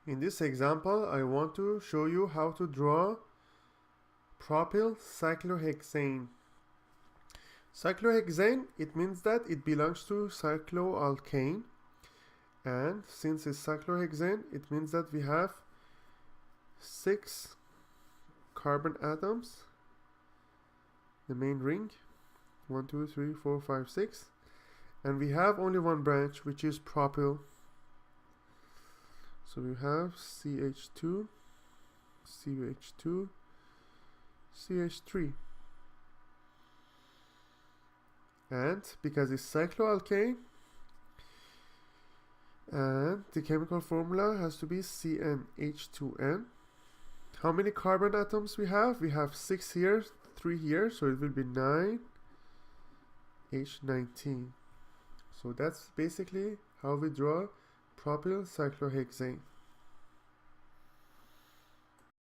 In this example, I want to show you how to draw propylcyclohexane. Cyclohexane, it means that it belongs to cycloalkane, and since it's cyclohexane, it means that we have 6 carbon atoms, the main ring, 1, 2, 3, 4, 5, 6, and we have only one branch, which is propyl. So we have CH2, CH2, CH3. And because it's cycloalkane, and the chemical formula has to be CnH2n. How many carbon atoms we have? We have 6 here, 3 here, so it will be 9 H19. So that's basically how we draw propylcyclohexane.